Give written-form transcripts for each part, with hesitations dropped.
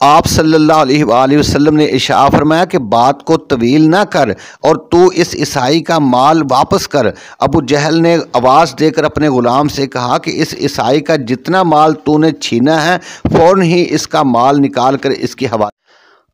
آپ صلی اللہ علیہ وآلہ وسلم نے ارشاد فرمایا کہ بات کو طویل نہ کر اور تو اس عیسائی کا مال واپس کر۔ ابو جہل نے آواز دے کر اپنے غلام سے کہا کہ اس عیسائی کا جتنا مال تو نے چھینا ہے فوراً ہی اس کا مال نکال کر اس کی حوالے۔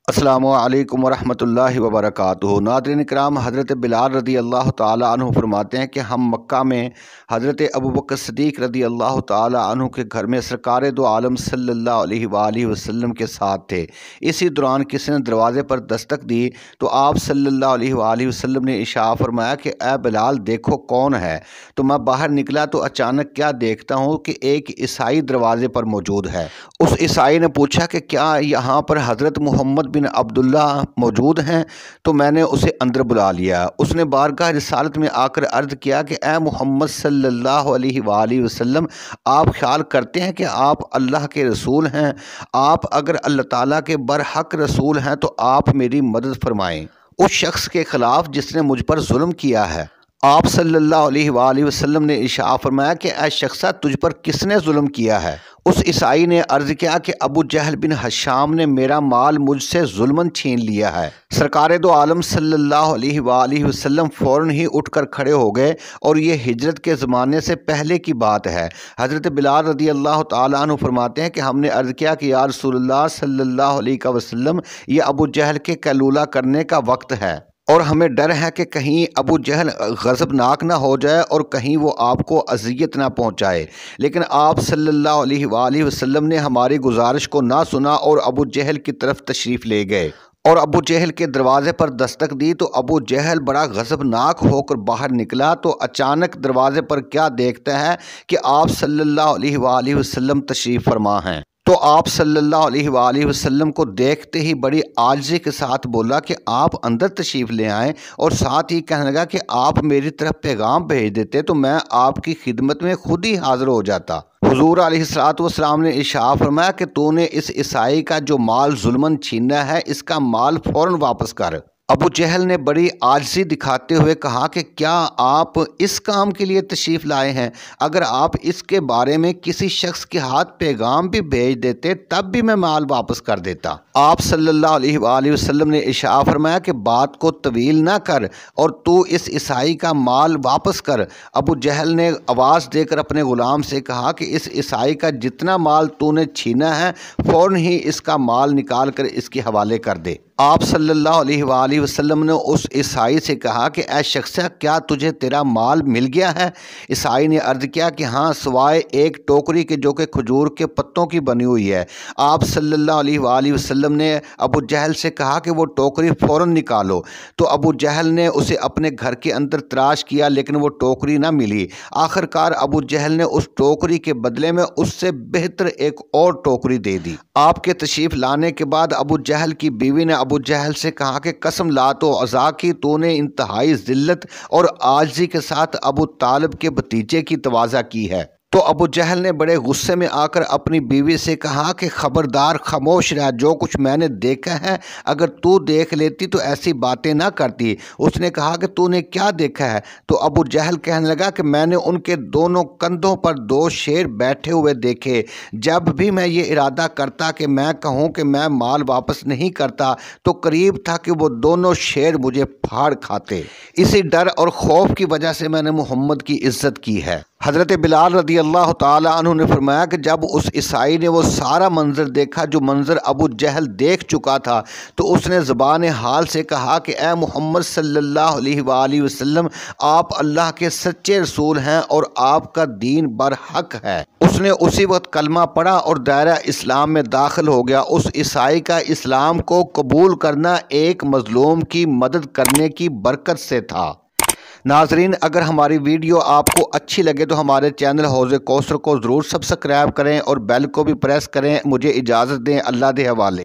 السلام علیکم ورحمۃ اللہ وبرکاتہ۔ ناظرین کرام، حضرت بلال رضی اللہ تعالی عنہ فرماتے ہیں کہ ہم مکہ میں حضرت ابوبکر صدیق رضی اللہ تعالی عنہ کے گھر میں سرکار دو عالم صلی اللہ علیہ وآلہ وسلم کے ساتھ تھے۔ اسی دوران کسی نے دروازے پر دستک دی تو آپ صلی اللہ علیہ وآلہ وسلم نے ارشاد فرمایا کہ اے بلال دیکھو کون ہے۔ تو میں باہر نکلا تو اچانک کیا دیکھتا ہوں کہ ایک عیسائی دروازے پر موجود ہے۔ اس عیسائی نے پوچھا کہ کیا یہاں پر حضرت محمد بن عبداللہ موجود ہیں؟ تو میں نے اسے اندر بلا لیا۔ اس نے بارگاہ رسالت میں آ کر عرض کیا کہ اے محمد صلی اللہ علیہ وآلہ وسلم، آپ خیال کرتے ہیں کہ آپ اللہ کے رسول ہیں؟ آپ اگر اللہ تعالیٰ کے برحق رسول ہیں تو آپ میری مدد فرمائیں اس شخص کے خلاف جس نے مجھ پر ظلم کیا ہے۔ آپ صلی اللہ علیہ وآلہ وسلم نے ارشاد فرمایا کہ اے شخصا، تجھ پر کس نے ظلم کیا ہے؟ اس عیسائی نے عرض کیا کہ ابو جہل بن ہشام نے میرا مال مجھ سے ظلماً چھین لیا ہے۔ سرکار دو عالم صلی اللہ علیہ وآلہ وسلم فوراً ہی اٹھ کر کھڑے ہو گئے، اور یہ ہجرت کے زمانے سے پہلے کی بات ہے۔ حضرت بلال رضی اللہ تعالیٰ عنہ فرماتے ہیں کہ ہم نے عرض کیا کہ یا رسول اللہ صلی اللہ علیہ وسلم، یہ ابو جہل کے قیلولہ کرنے کا وقت ہے، اور ہمیں ڈر ہے کہ کہیں ابو جہل غضبناک نہ ہو جائے اور کہیں وہ آپ کو اذیت نہ پہنچائے۔ لیکن آپ صلی اللہ علیہ وآلہ وسلم نے ہماری گزارش کو نہ سنا اور ابو جہل کی طرف تشریف لے گئے اور ابو جہل کے دروازے پر دستک دی تو ابو جہل بڑا غضبناک ہو کر باہر نکلا تو اچانک دروازے پر کیا دیکھتا ہے کہ آپ صلی اللہ علیہ وآلہ وسلم تشریف فرما ہیں۔ تو آپ صلی اللہ علیہ وآلہ وسلم کو دیکھتے ہی بڑی عاجزی کے ساتھ بولا کہ آپ اندر تشریف لے آئیں، اور ساتھ ہی کہنے لگا کہ آپ میری طرف پیغام بھیج دیتے تو میں آپ کی خدمت میں خود ہی حاضر ہو جاتا۔ حضور علیہ السلام نے ارشاد فرمایا کہ تو نے اس عیسائی کا جو مال ظلماً چھینا ہے اس کا مال فوراً واپس کر۔ ابو جہل نے بڑی عاجزی دکھاتے ہوئے کہا کہ کیا آپ اس کام کے لیے تشریف لائے ہیں؟ اگر آپ اس کے بارے میں کسی شخص کے ہاتھ پیغام بھی بھیج دیتے تب بھی میں مال واپس کر دیتا۔ آپ صلی اللہ علیہ وآلہ وسلم نے ارشاد فرمایا کہ بات کو طویل نہ کر اور تو اس عیسائی کا مال واپس کر۔ ابو جہل نے آواز دے کر اپنے غلام سے کہا کہ اس عیسائی کا جتنا مال تو نے چھینا ہے فوراً ہی اس کا مال نکال کر اس کے حوالے کر دے۔ آپ صلی اللہ علیہ وآلہ وسلم نے اس عیسائی سے کہا کہ اے شخصا، کیا تجھے تیرا مال مل گیا ہے؟ عیسائی نے عرض کیا کہ ہاں، سوائے ایک ٹوکری کے جو کہ کھجور کے پتوں کی بنی ہوئی ہے۔ آپ صلی اللہ علیہ وآلہ وسلم نے ابو جہل سے کہا کہ وہ ٹوکری فوراً نکالو۔ تو ابو جہل نے اسے اپنے گھر کے اندر تلاش کیا لیکن وہ ٹوکری نہ ملی۔ آخر کار ابو جہل نے اس ٹوکری کے بدلے میں اس سے بہتر ایک اور ٹوکری دے دی۔ آپ کے تشریف لانے کے بعد ابو جہل کی بیوی نے ابو جہل سے کہا کہ قسم لات و عزا کی تو نے انتہائی ذلت اور عاجزی کے ساتھ ابو طالب کے بھتیجے کی تواضع کی ہے۔ تو ابو جہل نے بڑے غصے میں آ کر اپنی بیوی سے کہا کہ خبردار، خاموش رہ، جو کچھ میں نے دیکھا ہے اگر تو دیکھ لیتی تو ایسی باتیں نہ کرتی۔ اس نے کہا کہ تو نے کیا دیکھا ہے؟ تو ابو جہل کہنے لگا کہ میں نے ان کے دونوں کندھوں پر دو شیر بیٹھے ہوئے دیکھے۔ جب بھی میں یہ ارادہ کرتا کہ میں کہوں کہ میں مال واپس نہیں کرتا تو قریب تھا کہ وہ دونوں شیر مجھے پھاڑ کھاتے۔ اسی ڈر اور خوف کی وجہ سے میں نے محمد کی عزت کی ہے۔ حضرت بلال رضی اللہ تعالیٰ عنہ نے فرمایا کہ جب اس عیسائی نے وہ سارا منظر دیکھا جو منظر ابو جہل دیکھ چکا تھا تو اس نے زبان حال سے کہا کہ اے محمد صلی اللہ علیہ وآلہ وسلم، آپ اللہ کے سچے رسول ہیں اور آپ کا دین برحق ہے۔ اس نے اسی وقت کلمہ پڑھا اور دائرہ اسلام میں داخل ہو گیا۔ اس عیسائی کا اسلام کو قبول کرنا ایک مظلوم کی مدد کرنے کی برکت سے تھا۔ ناظرین، اگر ہماری ویڈیو آپ کو اچھی لگے تو ہمارے چینل حوض کوثر کو ضرور سبسکرائب کریں اور بیل کو بھی پریس کریں۔ مجھے اجازت دیں، اللہ دے حوالے۔